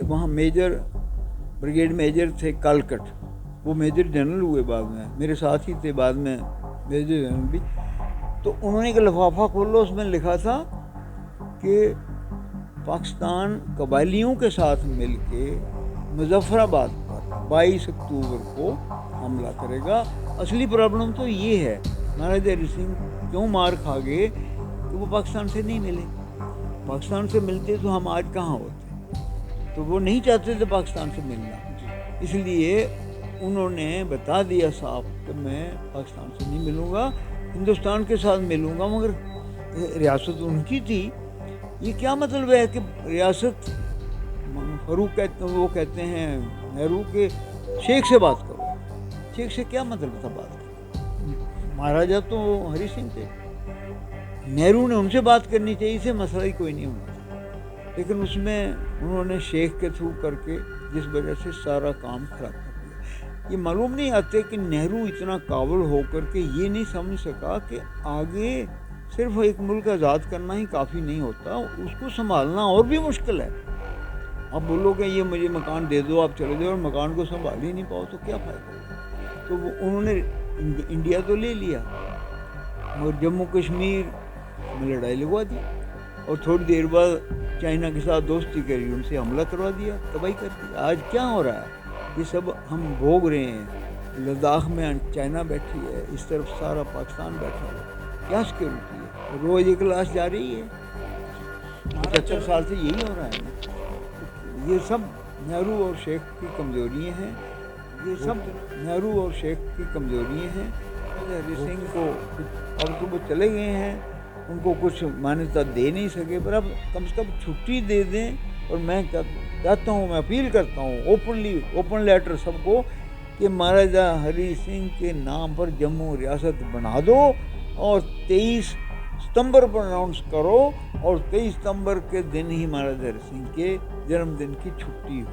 वहाँ major, brigade major थे कालकट, वो मेजर जनरल हुए बाद में, मेरे साथ ही थे बाद में मेजर जनरल भी। तो उन्होंने एक लिफाफा खोला, उसमें लिखा था कि पाकिस्तान कबायलियों के साथ मिलके मुजफ्फराबाद पर 22 अक्टूबर को हमला करेगा। असली प्रॉब्लम तो ये है, महाराजा हरि सिंह क्यों मार खा गए कि वो पाकिस्तान से नहीं मिले। पाकिस्तान से मिलते तो हम आज कहाँ होते। तो वो नहीं चाहते थे पाकिस्तान से मिलना, इसलिए उन्होंने बता दिया साफ कि मैं पाकिस्तान से नहीं मिलूँगा, हिंदुस्तान के साथ मिलूँगा। मगर रियासत उनकी थी। ये क्या मतलब है कि रियासत, फारूक वो कहते हैं नेहरू के, शेख से बात करो। शेख से क्या मतलब था बात करने? महाराजा तो हरि सिंह थे, नेहरू ने उनसे बात करनी चाहिए, इसे मसला ही कोई नहीं होना था। लेकिन उसमें उन्होंने शेख के थ्रू करके, जिस वजह से सारा काम खराब कर दिया। ये मालूम नहीं आते कि नेहरू इतना काबिल होकर के ये नहीं समझ सका कि आगे सिर्फ एक मुल्क आज़ाद करना ही काफ़ी नहीं होता, उसको संभालना और भी मुश्किल है। आप बोलोगे ये मुझे मकान दे दो, आप चले जाओ, और मकान को संभाल ही नहीं पाओ तो क्या फ़ायदा। तो वो उन्होंने इंडिया तो ले लिया, मगर जम्मू कश्मीर में लड़ाई लगवा दी, और थोड़ी देर बाद चाइना के साथ दोस्ती करी, उनसे हमला करवा दिया, तबाही कर दी। आज क्या हो रहा है, ये सब हम भोग रहे हैं। लद्दाख में चाइना बैठी है, इस तरफ सारा पाकिस्तान बैठा हुआ है। क्या सिक्योरिटी है? रोज़ एक लाश जा रही है। 75 साल से यही हो रहा है ना। ये सब नेहरू और शेख की कमज़ोरियाँ हैं, ये सब नेहरू और शेख की कमज़ोरियाँ हैं। हरि सिंह को अब तो वो चले गए हैं, उनको कुछ मान्यता दे नहीं सके, पर अब कम से कम छुट्टी दे दें। और मैं कहता हूँ, मैं अपील करता हूँ ओपनली, ओपन लेटर सबको, कि महाराजा हरि सिंह के नाम पर जम्मू रियासत बना दो और 23 सितंबर पर अनाउंस करो, और 23 सितंबर के दिन ही महाराजा हरि सिंह के जन्मदिन की छुट्टी हो।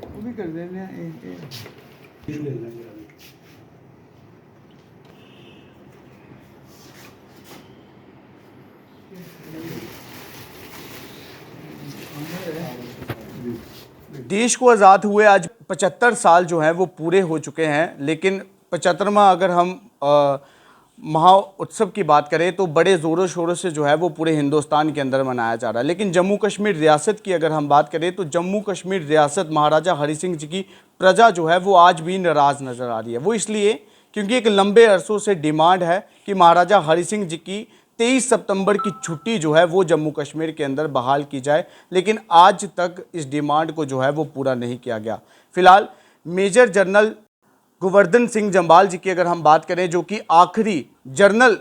वो भी कर देने देश को आज़ाद हुए आज 75 साल जो हैं वो पूरे हो चुके हैं, लेकिन 75वां अगर हम महा उत्सव की बात करें तो बड़े ज़ोरों शोरों से जो है वो पूरे हिंदुस्तान के अंदर मनाया जा रहा है। लेकिन जम्मू कश्मीर रियासत की अगर हम बात करें तो जम्मू कश्मीर रियासत, महाराजा हरि सिंह जी की प्रजा जो है वो आज भी नाराज़ नज़र आ रही है। वो इसलिए क्योंकि एक लंबे अरसों से डिमांड है कि महाराजा हरि सिंह जी की 23 सितंबर की छुट्टी जो है वो जम्मू कश्मीर के अंदर बहाल की जाए, लेकिन आज तक इस डिमांड को जो है वो पूरा नहीं किया गया। फिलहाल मेजर जनरल गोवर्धन सिंह जम्वाल जी की अगर हम बात करें, जो कि आखिरी जनरल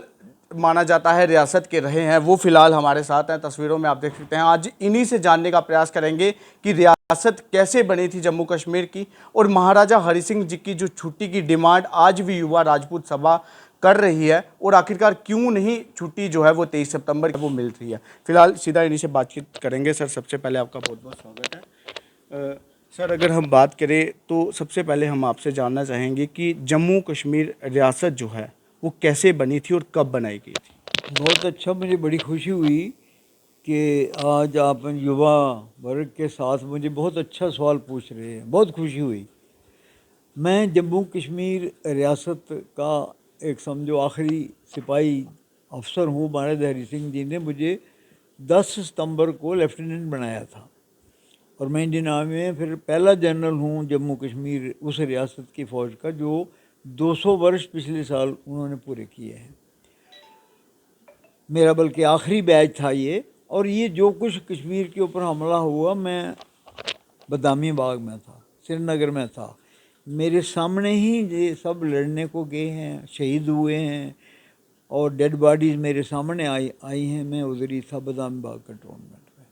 माना जाता है रियासत के रहे हैं, वो फिलहाल हमारे साथ हैं। तस्वीरों में आप देख सकते हैं। आज इन्हीं से जानने का प्रयास करेंगे कि रियासत कैसे बनी थी जम्मू कश्मीर की, और महाराजा हरि सिंह जी की जो छुट्टी की डिमांड आज भी युवा राजपूत सभा कर रही है, और आखिरकार क्यों नहीं छुट्टी जो है वो 23 सितंबर वो मिल रही है। फिलहाल सीधा इन्हीं से बातचीत करेंगे। सर, सबसे पहले आपका बहुत बहुत स्वागत है। सर, अगर हम बात करें तो सबसे पहले हम आपसे जानना चाहेंगे कि जम्मू कश्मीर रियासत जो है वो कैसे बनी थी और कब बनाई गई थी। बहुत अच्छा, मुझे बड़ी खुशी हुई कि आज आप युवा वर्ग के साथ मुझे बहुत अच्छा सवाल पूछ रहे हैं, बहुत खुशी हुई। मैं जम्मू कश्मीर रियासत का एक समझो आखिरी सिपाही अफसर हूँ। महाराजा हरि सिंह जी ने मुझे 10 सितंबर को लेफ्टिनेंट बनाया था, और मैं इंडियन आर्मी में फिर पहला जनरल हूँ जम्मू कश्मीर उस रियासत की फ़ौज का जो 200 वर्ष पिछले साल उन्होंने पूरे किए हैं। मेरा बल्कि आखिरी बैच था ये, और ये जो कुछ कश्मीर के ऊपर हमला हुआ, मैं बदामी बाग में था, श्रीनगर में था, मेरे सामने ही ये सब लड़ने को गए हैं, शहीद हुए हैं, और डेड बॉडीज़ मेरे सामने आई हैं। मैं उधर ही था बदामी बाग कंटोनमेंट में,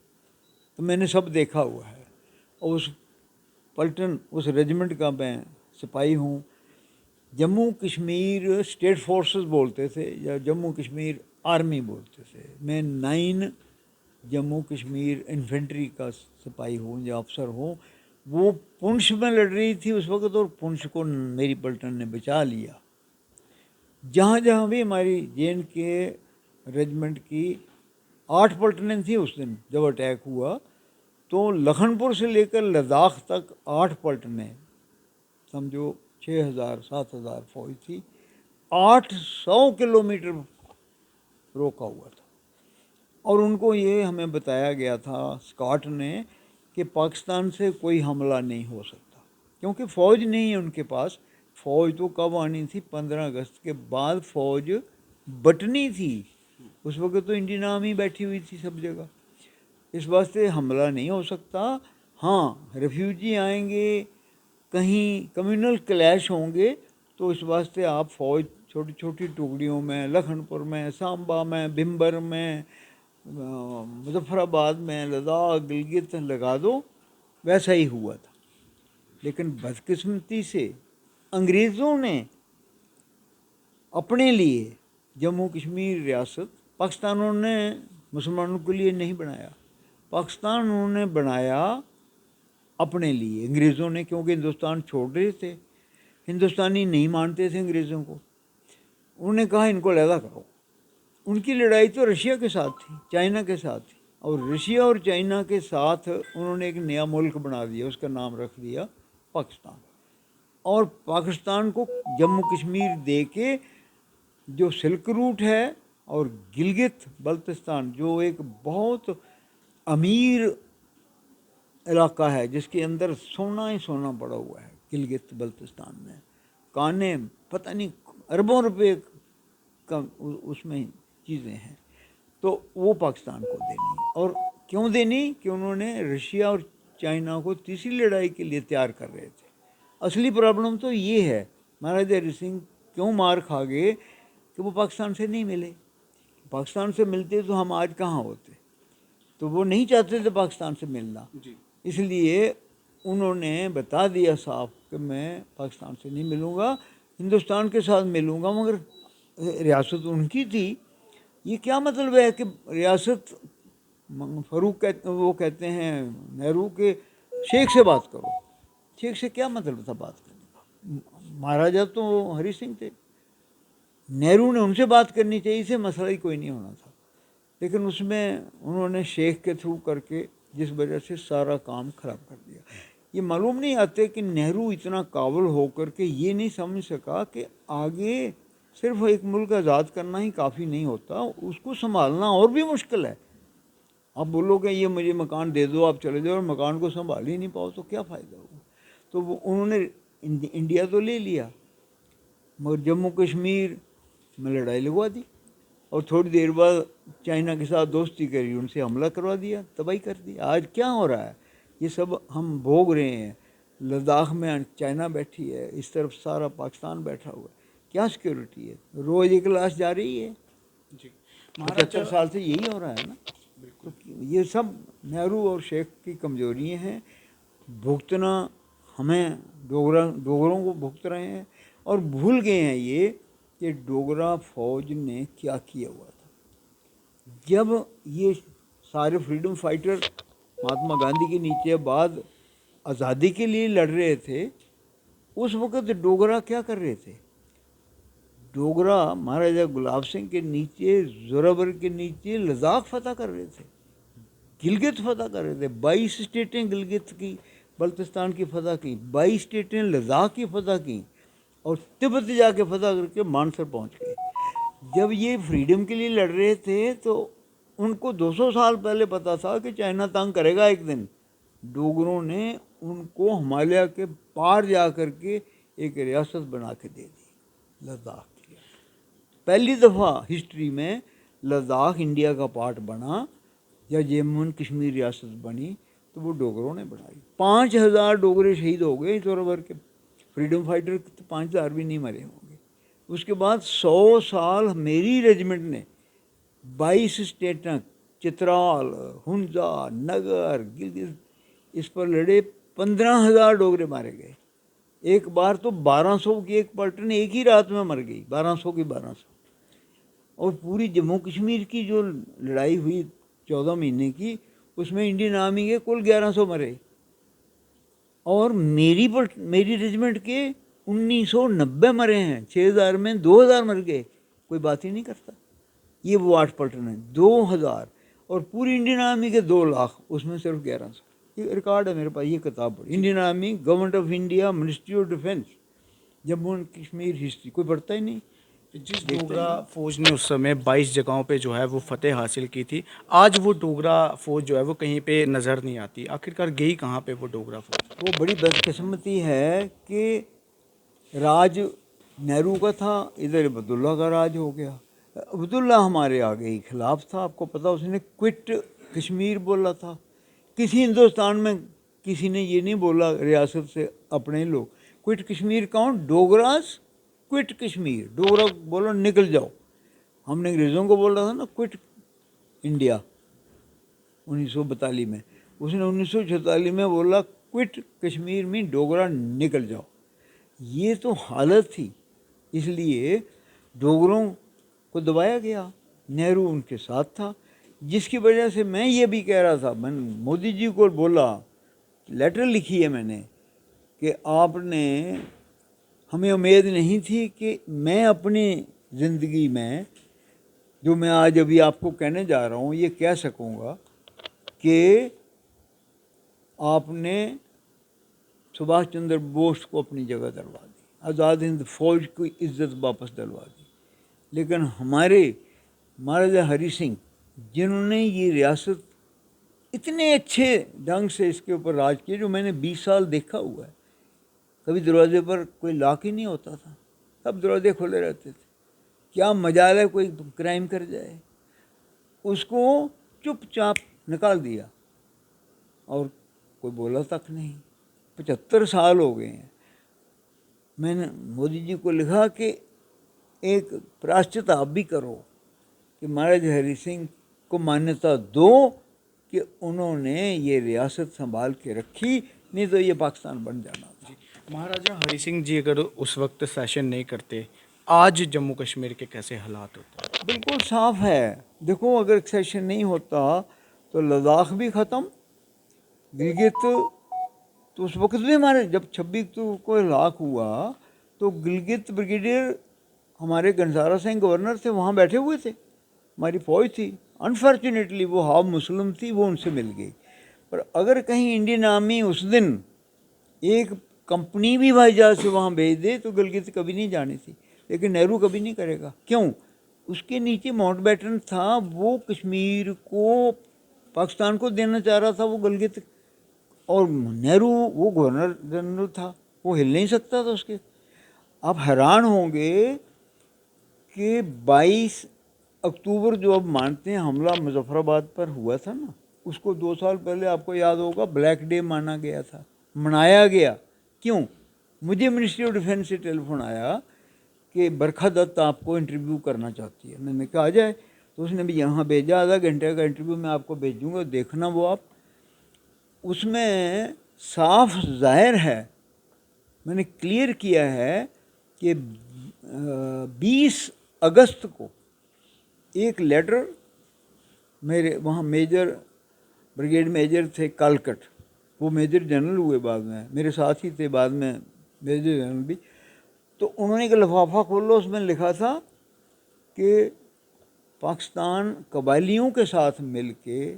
तो मैंने सब देखा हुआ है। और उस पलटन, उस रेजिमेंट का मैं सिपाही हूँ। जम्मू कश्मीर स्टेट फोर्सेस बोलते थे या जम्मू कश्मीर आर्मी बोलते थे। मैं 9 जम्मू कश्मीर इन्फेंट्री का सिपाही हूँ या अफसर हूँ। वो पुंछ में लड़ रही थी उस वक़्त, और पुंछ को मेरी पलटन ने बचा लिया। जहाँ जहाँ भी हमारी JNK रेजिमेंट की 8 पलटनें थी उस दिन जब अटैक हुआ, तो लखनपुर से लेकर लद्दाख तक 8 पलटनें, समझो 6,000-7,000 फौज थी, 800 किलोमीटर रोका हुआ था। और उनको ये हमें बताया गया था स्कॉट ने कि पाकिस्तान से कोई हमला नहीं हो सकता, क्योंकि फ़ौज नहीं है उनके पास। फ़ौज तो कब आनी थी? 15 अगस्त के बाद फ़ौज बटनी थी। उस वक्त तो इंडियन आर्मी बैठी हुई थी सब जगह। इस वास्ते हमला नहीं हो सकता। हाँ, रेफ्यूजी आएंगे, कहीं कम्युनल क्लैश होंगे, तो इस वास्ते आप फ़ौज छोटी छोटी टुकड़ियों में, लखनपुर में, सांबा में, भिम्बर में, मुजफ्फराबाद में, लद्दाख, गिलगित लगा दो। वैसा ही हुआ था। लेकिन बदकिस्मती से अंग्रेज़ों ने अपने लिए जम्मू कश्मीर रियासत, पाकिस्तान उन्होंने मुसलमानों के लिए नहीं बनाया, पाकिस्तान उन्होंने बनाया अपने लिए, अंग्रेज़ों ने, क्योंकि हिंदुस्तान छोड़ रहे थे। हिंदुस्तानी नहीं मानते थे अंग्रेज़ों को। उन्होंने कहा इनको अलहदा करो। उनकी लड़ाई तो रशिया के साथ थी, चाइना के साथ थी, और रशिया और चाइना के साथ उन्होंने एक नया मुल्क बना दिया, उसका नाम रख दिया पाकिस्तान। और पाकिस्तान को जम्मू कश्मीर दे के जो सिल्क रूट है और गिलगित बल्तिस्तान, जो एक बहुत अमीर इलाका है जिसके अंदर सोना ही सोना पड़ा हुआ है, गिलगित बल्तिस्तान में काने पता नहीं अरबों रुपए का उसमें चीज़ें हैं, तो वो पाकिस्तान को देनी। और क्यों देनी? कि उन्होंने रशिया और चाइना को तीसरी लड़ाई के लिए तैयार कर रहे थे। असली प्रॉब्लम तो ये है, महाराजा हरि सिंह क्यों मार खा गए कि वो पाकिस्तान से नहीं मिले। पाकिस्तान से मिलते तो हम आज कहाँ होते। तो वो नहीं चाहते थे पाकिस्तान से मिलना, इसलिए उन्होंने बता दिया साफ कि मैं पाकिस्तान से नहीं मिलूँगा, हिंदुस्तान के साथ मिलूँगा, मगर रियासत उनकी थी। ये क्या मतलब है कि रियासत, फ़ारूक वो कहते हैं नेहरू के, शेख से बात करो। शेख से क्या मतलब था बात करने का? महाराजा तो हरि सिंह थे, नेहरू ने उनसे बात करनी चाहिए, इसे मसला ही कोई नहीं होना था। लेकिन उसमें उन्होंने शेख के थ्रू करके, जिस वजह से सारा काम ख़राब कर दिया। ये मालूम नहीं आते कि नेहरू इतना काबिल होकर के ये नहीं समझ सका कि आगे सिर्फ एक मुल्क आज़ाद करना ही काफ़ी नहीं होता, उसको संभालना और भी मुश्किल है। आप बोलोगे ये मुझे मकान दे दो, आप चले जाओ, और मकान को संभाल ही नहीं पाओ तो क्या फ़ायदा होगा। तो वो उन्होंने इंडिया तो ले लिया, मगर जम्मू कश्मीर में लड़ाई लगवा दी, और थोड़ी देर बाद चाइना के साथ दोस्ती करी, उनसे हमला करवा दिया, तबाही कर दी। आज क्या हो रहा है ये सब हम भोग रहे हैं। लद्दाख में चाइना बैठी है, इस तरफ सारा पाकिस्तान बैठा हुआ है, क्या सिक्योरिटी है? रोज़ एक लाश जा रही है जी। 75 साल से यही हो रहा है ना। तो ये सब नेहरू और शेख की कमजोरियाँ हैं, भुगतना हमें डोगरों को भुगत रहे हैं, और भूल गए हैं ये कि डोगरा फौज ने क्या किया हुआ था। जब ये सारे फ्रीडम फाइटर महात्मा गांधी के नीचे बाद आज़ादी के लिए लड़ रहे थे, उस वक़्त डोगरा क्या कर रहे थे? डोगरा महाराजा गुलाब सिंह के नीचे, जोरावर के नीचे लद्दाख फतह कर रहे थे, गिलगित फतह कर रहे थे। 22 स्टेटें गिलगित की, बल्तिस्तान की फतह की, 22 स्टेटें लद्दाख की फतह की, और तिब्बत जाके फतह करके मानसर पहुंच गए। जब ये फ्रीडम के लिए लड़ रहे थे तो उनको 200 साल पहले पता था कि चाइना तंग करेगा एक दिन। डोगरों ने उनको हिमालय के पार जा कर के एक रियासत बना के दे दी। लद्दाख किया। पहली दफ़ा हिस्ट्री में लद्दाख इंडिया का पार्ट बना या जम्मू एंड कश्मीर रियासत बनी तो वो डोगरों ने बनाई। 5000 डोगरे शहीद हो गए इस भर के, फ्रीडम फाइटर तो 5000 भी नहीं मरे होंगे। उसके बाद 100 साल मेरी रेजिमेंट ने 22 स्टेटें, चित्राल, हुंजा, नगर, गिलगित, इस पर लड़े। 15,000 डोगरे मारे गए। एक बार तो 1200 की एक पलटन एक ही रात में मर गई, 1200 की 1200। और पूरी जम्मू कश्मीर की जो लड़ाई हुई 14 महीने की, उसमें इंडियन आर्मी के कुल 1100 मरे। और मेरी रेजिमेंट के 1990 मरे हैं। 6000 में 2000 मर गए, कोई बात ही नहीं करता। ये वो 8 पलटन है, 2000। और पूरी इंडियन आर्मी के 2 लाख, उसमें सिर्फ 1100। ये रिकॉर्ड है मेरे पास, ये किताब पढ़ी। Indian army, government of India, ministry of defence, Jammu and Kashmir history. कोई पढ़ता ही नहीं। जिस डोगरा फौज ने उस समय 22 जगहों पे जो है वो फतेह हासिल की थी, आज वो डोगरा फौज जो है वो कहीं पे नज़र नहीं आती। आखिरकार गई कहाँ पे वो डोगरा फौज? वो बड़ी बदकिस्मती है कि राज नेहरू का था, इधर अब्दुल्ला का राज हो गया। अब्दुल्ला हमारे आगे ही खिलाफ था, आपको पता, उसने क्विट कश्मीर बोला था। किसी हिंदुस्तान में किसी ने ये नहीं बोला रियासत से अपने लोग क्विट कश्मीर। कौन? डोगरास क्विट कश्मीर। डोगरा बोलो निकल जाओ। हमने अंग्रेज़ों को बोला था ना क्विट इंडिया 1942 में। उसने 1946 में बोला क्विट कश्मीर में डोगरा निकल जाओ। ये तो हालत थी, इसलिए डोगरों को दबाया गया। नेहरू उनके साथ था, जिसकी वजह से मैं ये भी कह रहा था, मैंने मोदी जी को बोला, लेटर लिखी है मैंने, कि आपने, हमें उम्मीद नहीं थी कि मैं अपनी ज़िंदगी में जो मैं आज अभी आपको कहने जा रहा हूँ ये कह सकूँगा कि आपने सुभाष चंद्र बोस को अपनी जगह दिलवा दी, आज़ाद हिंद फौज की इज्जत वापस दिलवा दी। लेकिन हमारे महाराजा हरि सिंह, जिन्होंने ये रियासत इतने अच्छे ढंग से इसके ऊपर राज किया, जो मैंने 20 साल देखा हुआ है, कभी दरवाजे पर कोई लॉक ही नहीं होता था, सब दरवाजे खुले रहते थे। क्या मजाल है कोई क्राइम कर जाए, उसको चुपचाप निकाल दिया और कोई बोला तक नहीं। 75 साल हो गए हैं। मैंने मोदी जी को लिखा कि एक प्रायश्चित आप भी करो कि महाराज हरि सिंह को मान्यता दो कि उन्होंने ये रियासत संभाल के रखी, नहीं तो ये पाकिस्तान बन जाना था। महाराजा हरि सिंह जी अगर उस वक्त सेशन नहीं करते, आज जम्मू कश्मीर के कैसे हालात होते? बिल्कुल साफ है। देखो, अगर सेशन नहीं होता तो लद्दाख भी ख़त्म, गिलगित तो उस वक्त भी हमारे, जब 26 को इलाक हुआ तो गिलगित ब्रिगेडियर हमारे गंजारा सिंह गवर्नर थे, वहाँ बैठे हुए थे, हमारी फ़ौज थी। अनफॉर्चुनेटली वो हाफ मुस्लिम थी, वो उनसे मिल गई। पर अगर कहीं इंडियन आर्मी उस दिन एक कंपनी भी हवाई जहाज़ से वहाँ भेज दे तो गिलगित कभी नहीं जानी थी। लेकिन नेहरू कभी नहीं करेगा। क्यों? उसके नीचे माउंटबेटन था, वो कश्मीर को पाकिस्तान को देना चाह रहा था, वो गिलगित। और नेहरू वो गवर्नर जनरल था, वो हिल नहीं सकता था उसके। आप हैरान होंगे कि 22 अक्टूबर जो अब मानते हैं हमला मुजफ्फराबाद पर हुआ था ना, उसको 2 साल पहले आपको याद होगा ब्लैक डे माना गया था, मनाया गया। क्यों? मुझे मिनिस्ट्री ऑफ डिफेंस से टेलीफोन आया कि बरखा दत्त आपको इंटरव्यू करना चाहती है। मैंने कहा आ जाए, तो उसने भी यहाँ भेजा, आधा घंटे का इंटरव्यू मैं आपको भेजूँगा, देखना वो आप। उसमें साफ जाहिर है, मैंने क्लियर किया है कि 20 अगस्त को एक लेटर मेरे वहाँ मेजर, ब्रिगेड मेजर थे कालकट, वो मेजर जनरल हुए बाद में, मेरे साथ ही थे बाद में मेजर जनरल भी। तो उन्होंने एक लिफाफा खोला, उसमें लिखा था कि पाकिस्तान कबायलियों के साथ मिलके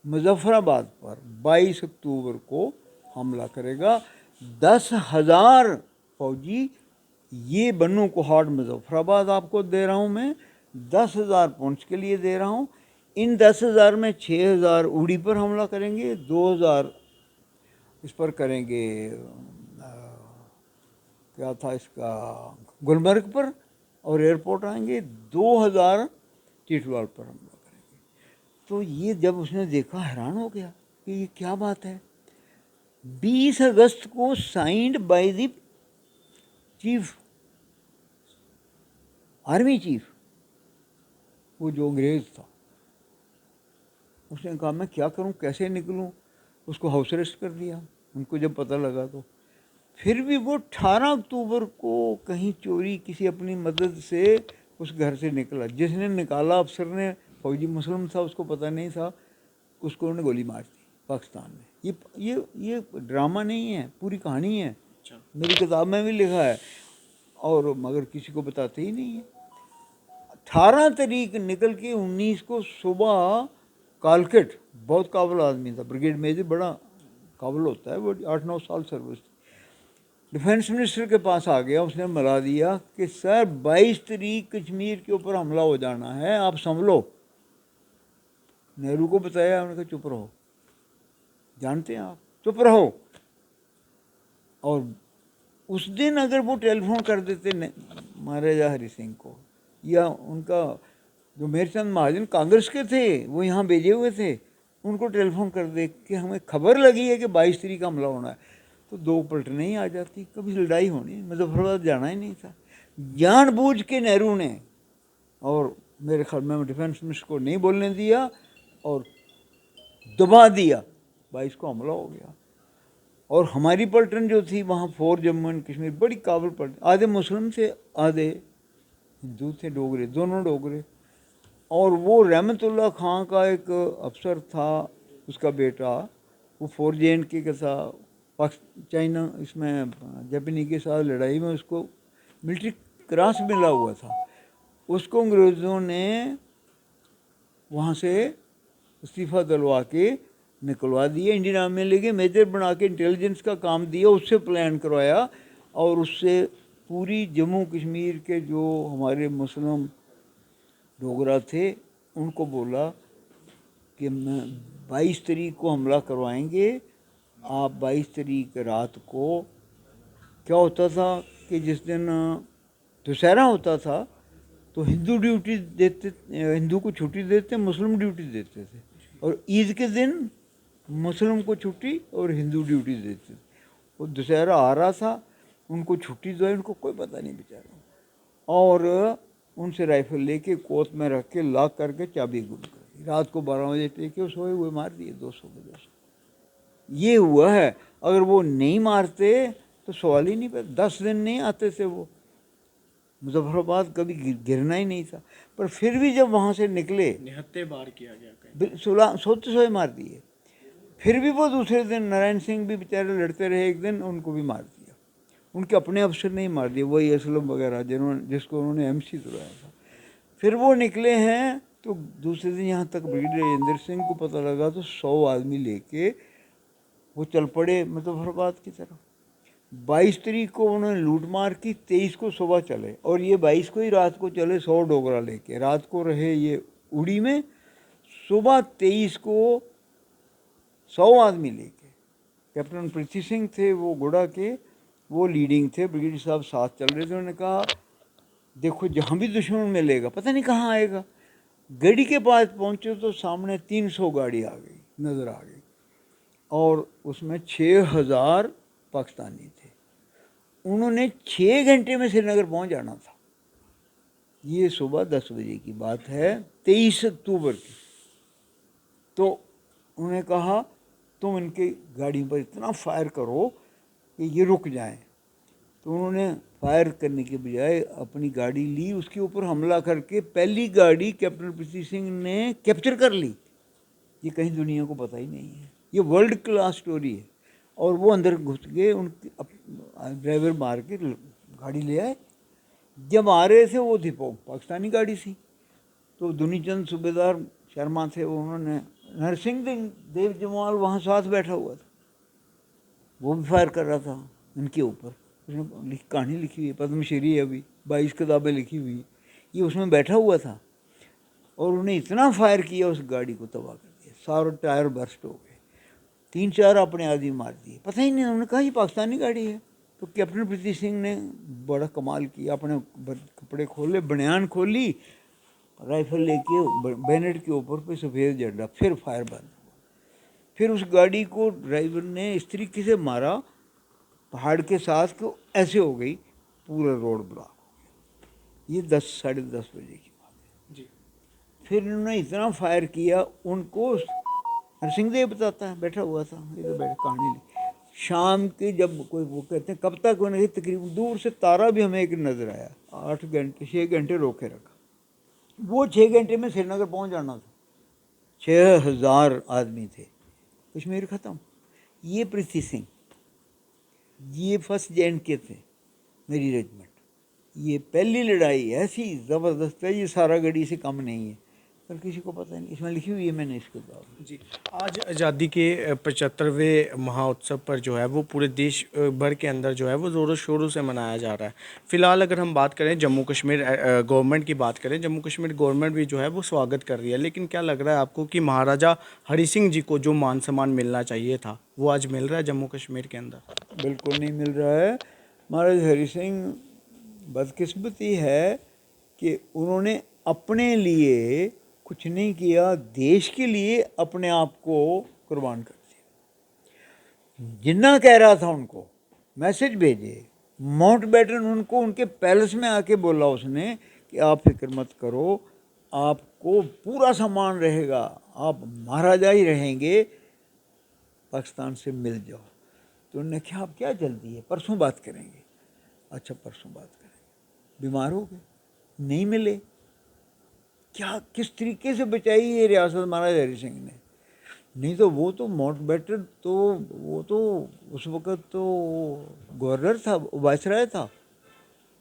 मुजफ्फराबाद पर 22 अक्टूबर को हमला करेगा। 10,000 फौजी, ये बन्नू कोहाट मुजफ्फराबाद आपको दे रहा हूँ मैं, 10,000 पुंछ के लिए दे रहा हूँ। इन 10,000 में 6,000 उड़ी पर हमला करेंगे, 2,000 इस पर करेंगे, क्या था इसका, गुलमर्ग पर, और एयरपोर्ट आएंगे, 2000 टिटवाल पर हमला करेंगे। तो ये जब उसने देखा हैरान हो गया कि ये क्या बात है। 20 अगस्त को signed by the chief, army chief, वो जो अंग्रेज़ था। उसने कहा मैं क्या करूं, कैसे निकलूं। उसको हाउस अरेस्ट कर दिया उनको जब पता लगा। तो फिर भी वो 18 अक्टूबर को कहीं चोरी किसी अपनी मदद से उस घर से निकला। जिसने निकाला अफसर ने, फौजी मुस्लिम था, उसको पता नहीं था, उसको उन्होंने गोली मार दी पाकिस्तान में। ये ड्रामा नहीं है, पूरी कहानी है। मेरी किताब में भी लिखा है, और मगर किसी को बताते ही नहीं है। 18 तारीख निकल के 19 को सुबह कालकट, बहुत काबिल आदमी था, ब्रिगेड मेजर, बड़ा काबिल होता है वो, 8-9 साल सर्विस। डिफेंस मिनिस्टर के पास आ गया, उसने मिला दिया कि सर 22 तारीख कश्मीर के ऊपर हमला हो जाना है, आप संभलो। नेहरू को बताया, उन्होंने कहा चुप रहो, जानते हैं आप, चुप रहो। और उस दिन अगर वो टेलीफोन कर देते महाराजा हरि सिंह को, या उनका जो मेहरचंद महाजन कांग्रेस के थे, वो यहाँ भेजे हुए थे, उनको टेलीफोन कर दे कि हमें खबर लगी है कि 22 तारीख का हमला होना है, तो 2 पलटनें ही आ जाती, कभी लड़ाई होनी, मुजफ्फराबाद जाना ही नहीं था। जानबूझ के नेहरू ने, और मेरे ख्याल में डिफेंस मिनिस्टर को नहीं बोलने दिया और दबा दिया, 22 को हमला हो गया। और हमारी पलटन जो थी वहाँ 4 जम्मू एंड कश्मीर, बड़ी काबिल पलटन, आधे मुस्लिम थे, आधे हिंदू थे, डोगरे, दोनों डोगरे। और वो रहमतुल्लाह खां का एक अफसर था, उसका बेटा, वो 4 JNK के था, चाइना इसमें जापानी के साथ लड़ाई में उसको मिलिट्री क्रॉस मिला हुआ था। उसको अंग्रेज़ों ने वहाँ से इस्तीफ़ा दिलवा के निकलवा दिया, इंडियन आर्मी में लेके मेजर बना के इंटेलिजेंस का काम दिया, उससे प्लान करवाया, और उससे पूरी जम्मू कश्मीर के जो हमारे मुस्लिम डोगरा थे उनको बोला कि मैं 22 तारीख को हमला करवाएंगे। आप 22 तारीख रात को, क्या होता था कि जिस दिन दशहरा होता था तो हिंदू ड्यूटी देते, हिंदू को छुट्टी देते, मुस्लिम ड्यूटी देते थे, और ईद के दिन मुस्लिम को छुट्टी और हिंदू ड्यूटी देते थे। वो दशहरा आ रहा था, उनको छुट्टी दो, उनको कोई पता नहीं बेचारा, और उनसे राइफल लेके कोट में रख के लॉक करके चाबी गुम कर दी। रात को 12 बजे टेके सोए हुए मार दिए 200 के 200। ये हुआ है। अगर वो नहीं मारते तो सवाल ही नहीं पैदा, 10 दिन नहीं आते थे वो, मुजफ्फराबाद कभी गिरना ही नहीं था। पर फिर भी जब वहाँ से निकले, 79 बार किया गया, 16 सोए मार दिए। फिर भी वो दूसरे दिन नारायण सिंह भी बेचारे लड़ते रहे, एक दिन उनको भी मार दिया। उनके अपने अफसर नहीं मार दिए, वही असलम वगैरह जिसको उन्होंने MC तुराया था। फिर वो निकले हैं, तो दूसरे दिन यहाँ तक ब्रिगेडियर राजेंद्र सिंह को पता लगा, तो 100 आदमी लेके वो चल पड़े मुजफ्फराबाद की तरफ। 22 तारीख को उन्होंने लूट मार की, 23 को सुबह चले, और ये 22 को ही रात को चले 100 डोगरा लेके। रात को रहे ये उड़ी में, सुबह 23 को 100 आदमी लेके, कैप्टन पृथ्वी सिंह थे वो गुड़ा के, वो लीडिंग थे, ब्रिगेडियर साहब साथ चल रहे थे। उन्होंने कहा देखो जहाँ भी दुश्मन मिलेगा, पता नहीं कहाँ आएगा। गढ़ी के पास पहुँचे तो सामने 300 गाड़ी आ गई, नज़र आ गई, और उसमें 6000 पाकिस्तानी थे। उन्होंने 6 घंटे में श्रीनगर पहुँच जाना था। ये सुबह 10 बजे की बात है, 23 अक्टूबर की। तो उन्होंने कहा तुम इनके गाड़ियों पर इतना फायर करो कि ये रुक जाएं। तो उन्होंने फायर करने के बजाय अपनी गाड़ी ली, उसके ऊपर हमला करके पहली गाड़ी कैप्टन पृथ्वी सिंह ने कैप्चर कर ली। ये कहीं दुनिया को पता ही नहीं है, ये वर्ल्ड क्लास स्टोरी है। और वो अंदर घुस गए, उनके ड्राइवर मार के गाड़ी ले आए। जब आ रहे थे वो थी पाकिस्तानी गाड़ी सी, तो दुनीचंद सूबेदार शर्मा थे, उन्होंने, नरसिंह देव जमाल वहाँ साथ बैठा हुआ था, वो भी फायर कर रहा था इनके ऊपर। उसने कहानी लिखी हुई है, पद्मश्री है, अभी 22 किताबें लिखी हुई है, ये उसमें बैठा हुआ था। और उन्हें इतना फायर किया, उस गाड़ी को तबाह कर दिया, सारे टायर बर्स्ट हो गए, 3-4 अपने आदमी मार दिए, पता ही नहीं। उन्होंने कहा ये पाकिस्तानी गाड़ी है, तो कैप्टन प्रीति सिंह ने बड़ा कमाल किया, अपने कपड़े खोले, बनियान खोली, राइफल लेके बैनट के ऊपर पे सफ़ेद झंडा, फिर फायर बंद। फिर उस गाड़ी को ड्राइवर ने इस तरीके से मारा पहाड़ के साथ कि ऐसे हो गई, पूरा रोड ब्लॉक हो गया। ये 10 साढ़े 10 बजे की बात है जी। फिर इन्होंने इतना फायर किया, उनको नरसिंह देव बताता है, बैठा हुआ था इधर, बैठ कहानी ली। शाम के जब कोई वो कहते हैं कब तक नहीं, तकरीबन दूर से तारा भी हमें एक नज़र आया, 8 घंटे 6 घंटे रोके रखा। वो 6 घंटे में श्रीनगर पहुंच जाना था। 6000 आदमी थे, कश्मीर ख़त्म। ये प्रीति सिंह, ये फर्स्ट जैन के थे, मेरी रेजिमेंट। ये पहली लड़ाई ऐसी ज़बरदस्त है, ये सारा गढ़ी से कम नहीं है, पर किसी को पता नहीं। इसमें लिखी हुई है मैंने इसके बाद। जी, आज आज़ादी के 75वें महाउत्सव पर जो है वो पूरे देश भर के अंदर जो है वो ज़ोरों शोरों से मनाया जा रहा है। फ़िलहाल अगर हम बात करें जम्मू कश्मीर गवर्नमेंट की बात करें, जम्मू कश्मीर गवर्नमेंट भी जो है वो स्वागत कर रही है, लेकिन क्या लग रहा है आपको कि महाराजा हरि सिंह जी को जो मान सम्मान मिलना चाहिए था वो आज मिल रहा है जम्मू कश्मीर के अंदर? बिल्कुल नहीं मिल रहा है। महाराज हरि सिंह बदकिस्मती है कि उन्होंने अपने लिए कुछ नहीं किया, देश के लिए अपने आप को कुर्बान कर दिया। जिन्ना कह रहा था उनको मैसेज भेजे, माउंटबेटन उनको उनके पैलेस में आके बोला उसने कि आप फिक्र मत करो, आपको पूरा सम्मान रहेगा, आप महाराजा ही रहेंगे, पाकिस्तान से मिल जाओ। तो उन्होंने कहा अब क्या जल्दी है, परसों बात करेंगे। अच्छा परसों बात करेंगे, बीमार हो गए, नहीं मिले। क्या किस तरीके से बचाई ये रियासत महाराजा हरि सिंह ने, नहीं तो वो तो माउंटबेटन तो वो तो उस वक़्त तो गवर्नर था, वायसराय था।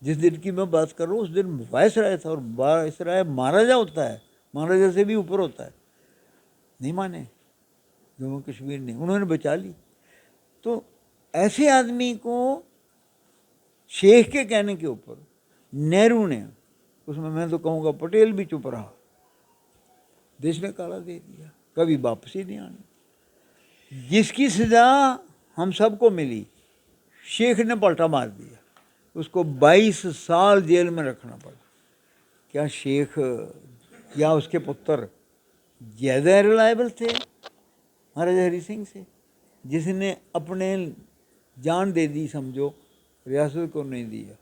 जिस दिन की मैं बात कर रहा हूँ उस दिन वायसराय था, और वायसराय महाराजा होता है, महाराजा से भी ऊपर होता है। नहीं माने जम्मू कश्मीर ने, उन्होंने बचा ली। तो ऐसे आदमी को शेख के कहने के ऊपर नेहरू ने, उसमें मैं तो कहूँगा पटेल भी चुप रहा, देश ने काला दे दिया, कभी वापसी नहीं आनी। जिसकी सज़ा हम सबको मिली, शेख ने पलटा मार दिया, उसको 22 साल जेल में रखना पड़ा। क्या शेख या उसके पुत्र ज़्यादा रिलायबल थे महाराजा हरि सिंह से, जिसने अपने जान दे दी, समझो रियासत को नहीं दिया,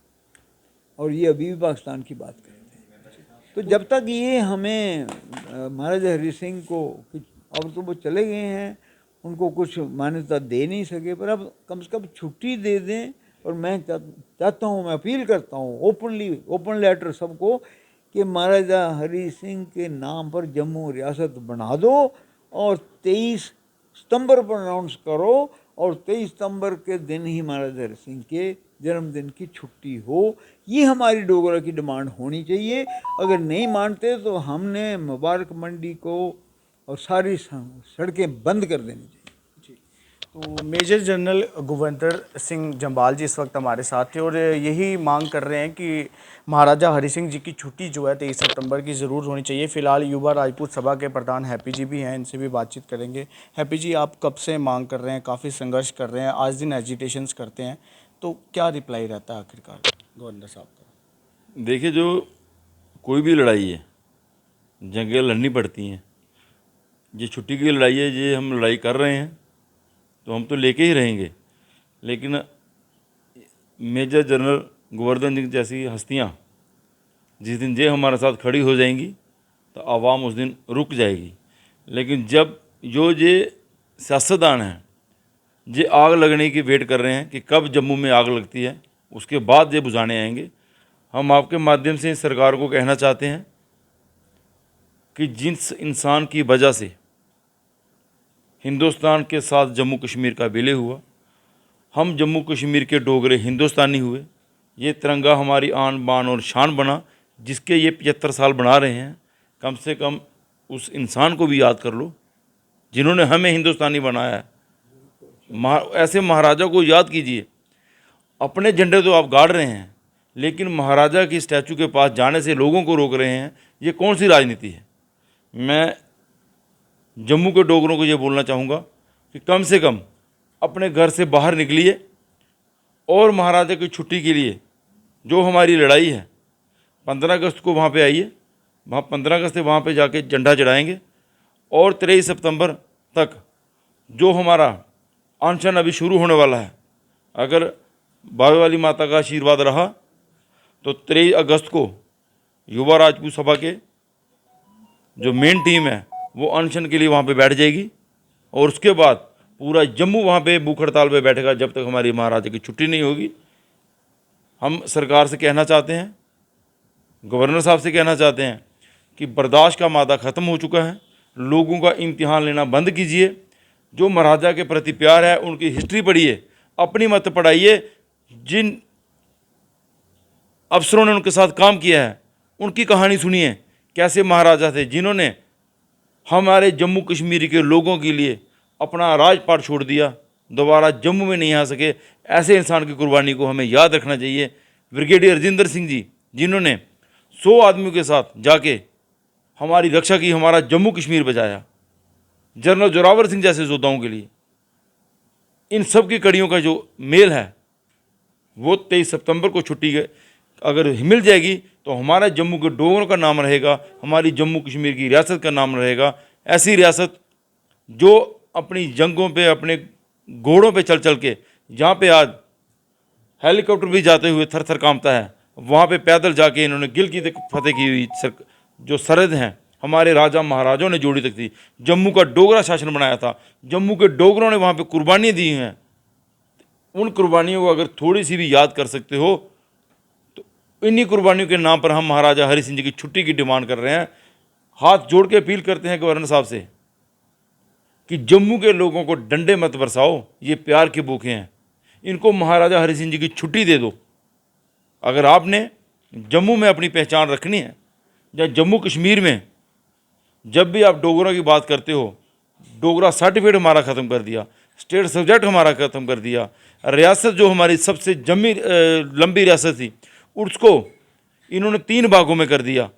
और ये अभी भी पाकिस्तान की बात करते हैं। तो जब तक ये हमें महाराजा हरि सिंह को, अब तो वो चले गए हैं, उनको कुछ मान्यता दे नहीं सके, पर अब कम से कम छुट्टी दे दें। और मैं चाहता हूँ, मैं अपील करता हूँ ओपन लेटर सबको कि महाराजा हरि सिंह के नाम पर जम्मू रियासत बना दो, और 23 सितंबर पर अनाउंस करो, और 23 सितंबर के दिन ही महाराजा हरि सिंह के जन्मदिन की छुट्टी हो। ये हमारी डोगरा की डिमांड होनी चाहिए। अगर नहीं मानते तो हमने मुबारक मंडी को और सारी सड़कें बंद कर देनी चाहिए। तो मेजर जनरल गुरविंदर सिंह जम्वाल जी इस वक्त हमारे साथ थे और यही मांग कर रहे हैं कि महाराजा हरि सिंह जी की छुट्टी जो है 23 सितंबर की ज़रूर होनी चाहिए। फ़िलहाल युवा राजपूत सभा के प्रधान हैप्पी जी भी हैं, इनसे भी बातचीत करेंगे। हैप्पी जी, आप कब से मांग कर रहे हैं, काफ़ी संघर्ष कर रहे हैं, आज दिन एजिटेशंस करते हैं, तो क्या रिप्लाई रहता है आखिरकार गवर्नर साहब का? देखिए, जो कोई भी लड़ाई है, जंगें लड़नी पड़ती हैं। ये छुट्टी की लड़ाई है, ये हम लड़ाई कर रहे हैं तो हम तो लेके ही रहेंगे, लेकिन मेजर जनरल गोवर्धन सिंह जैसी हस्तियाँ जिस दिन ये हमारे साथ खड़ी हो जाएंगी तो आवाम उस दिन रुक जाएगी। लेकिन जब ये सियासतदान हैं, ये आग लगने की वेट कर रहे हैं कि कब जम्मू में आग लगती है, उसके बाद ये बुझाने आएंगे। हम आपके माध्यम से सरकार को कहना चाहते हैं कि जिस इंसान की वजह से हिंदुस्तान के साथ जम्मू कश्मीर का विलय हुआ, हम जम्मू कश्मीर के डोगरे हिंदुस्तानी हुए, ये तिरंगा हमारी आन बान और शान बना, जिसके ये 75 साल बना रहे हैं। कम से कम उस इंसान को भी याद कर लो जिन्होंने हमें हिंदुस्तानी बनाया है। ऐसे महाराजा को याद कीजिए। अपने झंडे तो आप गाड़ रहे हैं, लेकिन महाराजा की स्टैचू के पास जाने से लोगों को रोक रहे हैं। ये कौन सी राजनीति है? मैं जम्मू के डोगरों को ये बोलना चाहूँगा कि कम से कम अपने घर से बाहर निकलिए और महाराजा की छुट्टी के लिए जो हमारी लड़ाई है, 15 अगस्त को वहाँ पे आइए, वहाँ 15 अगस्त से वहाँ पे जाके झंडा चढ़ाएंगे। और 23 सितंबर तक जो हमारा अनशन अभी शुरू होने वाला है, अगर बावे वाली माता का आशीर्वाद रहा तो 23 अगस्त को युवा राजपूत सभा के जो मेन टीम है वो अनशन के लिए वहाँ पे बैठ जाएगी। और उसके बाद पूरा जम्मू वहाँ पे भूख हड़ताल पे बैठेगा जब तक हमारी महाराजा की छुट्टी नहीं होगी। हम सरकार से कहना चाहते हैं, गवर्नर साहब से कहना चाहते हैं कि बर्दाश्त का मादा ख़त्म हो चुका है, लोगों का इम्तिहान लेना बंद कीजिए। जो महाराजा के प्रति प्यार है उनकी हिस्ट्री पढ़िए, अपनी मत पढ़ाइए। जिन अफसरों ने उनके साथ काम किया है उनकी कहानी सुनिए, कैसे महाराजा थे जिन्होंने हमारे जम्मू कश्मीर के लोगों के लिए अपना राजपाट छोड़ दिया, दोबारा जम्मू में नहीं आ सके। ऐसे इंसान की कुर्बानी को हमें याद रखना चाहिए। ब्रिगेडियर राजेंद्र सिंह जी जिन्होंने 100 आदमियों के साथ जाके हमारी रक्षा की, हमारा जम्मू कश्मीर बचाया। जनरल जोरावर सिंह जैसे योद्धाओं के लिए, इन सब की कड़ियों का जो मेल है वो 23 सितंबर को छुट्टी अगर मिल जाएगी तो हमारा जम्मू के डोगरों का नाम रहेगा, हमारी जम्मू कश्मीर की रियासत का नाम रहेगा। ऐसी रियासत जो अपनी जंगों पे, अपने घोड़ों पे चल चल के, जहाँ पे आज हेलीकॉप्टर भी जाते हुए थर थर कांपता है, वहाँ पे पैदल जाके इन्होंने गिल की फतेह की हुई जो सरहद हैं हमारे राजा महाराजाओं ने जोड़ी तक थी। जम्मू का डोगरा शासन बनाया था, जम्मू के डोगरों ने वहाँ पे कुर्बानियाँ दी हैं। उन कुर्बानियों को अगर थोड़ी सी भी याद कर सकते हो तो इन्हीं कुर्बानियों के नाम पर हम महाराजा हरि सिंह जी की छुट्टी की डिमांड कर रहे हैं। हाथ जोड़ के अपील करते हैं गवर्नर साहब से कि जम्मू के लोगों को डंडे मत बरसाओ, ये प्यार के भूखे हैं, इनको महाराजा हरि सिंह जी की छुट्टी दे दो। अगर आपने जम्मू में अपनी पहचान रखनी है या जम्मू कश्मीर में जब भी आप डोगरा की बात करते हो, डोगरा सर्टिफिकेट हमारा ख़त्म कर दिया, स्टेट सब्जेक्ट हमारा ख़त्म कर दिया, रियासत जो हमारी सबसे लंबी रियासत थी उसको इन्होंने 3 भागों में कर दिया।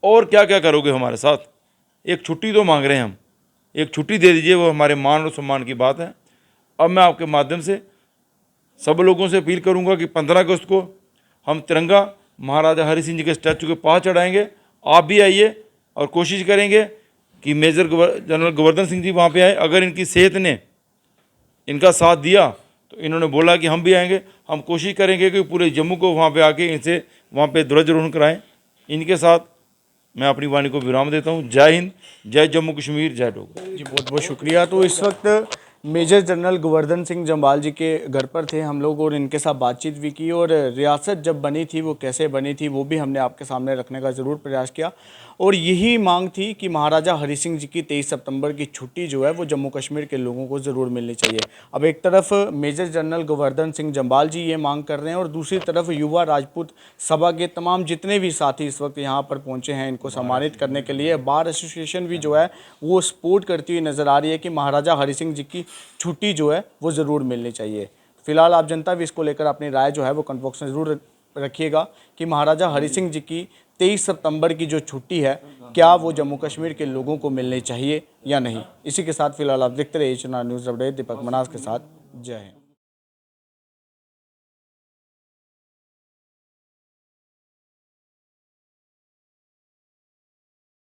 और क्या क्या करोगे हमारे साथ? एक छुट्टी तो मांग रहे हैं हम, एक छुट्टी दे दीजिए, वो हमारे मान और सम्मान की बात है। अब मैं आपके माध्यम से सब लोगों से अपील करूंगा कि 15 अगस्त को हम तिरंगा महाराजा हरि सिंह जी के स्टैचू के पास चढ़ाएंगे। आप भी आइए और कोशिश करेंगे कि मेजर जनरल गोवर्धन सिंह जी वहाँ पे आए। अगर इनकी सेहत ने इनका साथ दिया तो इन्होंने बोला कि हम भी आएंगे। हम कोशिश करेंगे कि पूरे जम्मू को वहाँ पे आके इनसे वहाँ पे ध्वजारोहण कराएं। इनके साथ मैं अपनी वाणी को विराम देता हूँ। जय हिंद, जय जम्मू कश्मीर, जय डोगरा जी। बहुत बहुत शुक्रिया। तो इस वक्त मेजर जनरल गोवर्धन सिंह जम्वाल जी के घर पर थे हम लोग और इनके साथ बातचीत भी की, और रियासत जब बनी थी वो कैसे बनी थी वो भी हमने आपके सामने रखने का ज़रूर प्रयास किया। और यही मांग थी कि महाराजा हरि सिंह जी की 23 सितंबर की छुट्टी जो है वो जम्मू कश्मीर के लोगों को ज़रूर मिलनी चाहिए। अब एक तरफ मेजर जनरल गोवर्धन सिंह जम्वाल जी ये मांग कर रहे हैं और दूसरी तरफ युवा राजपूत सभा के तमाम जितने भी साथी इस वक्त यहाँ पर पहुँचे हैं इनको सम्मानित करने के लिए बार एसोसिएशन भी जो है वो सपोर्ट करती हुई नज़र आ रही है कि महाराजा हरि सिंह जी की छुट्टी जो है वो ज़रूर मिलनी चाहिए। फिलहाल आप जनता भी इसको लेकर अपनी राय जो है वो कमेंट बॉक्स में ज़रूर रखिएगा कि महाराजा हरि सिंह जी की 23 सितंबर की जो छुट्टी है क्या वो जम्मू कश्मीर के लोगों को मिलनी चाहिए या नहीं। इसी के साथ फिलहाल आप देखते रहिए चुनाव न्यूज़ अपडेट। दीपक मनास के साथ, जय हिंद।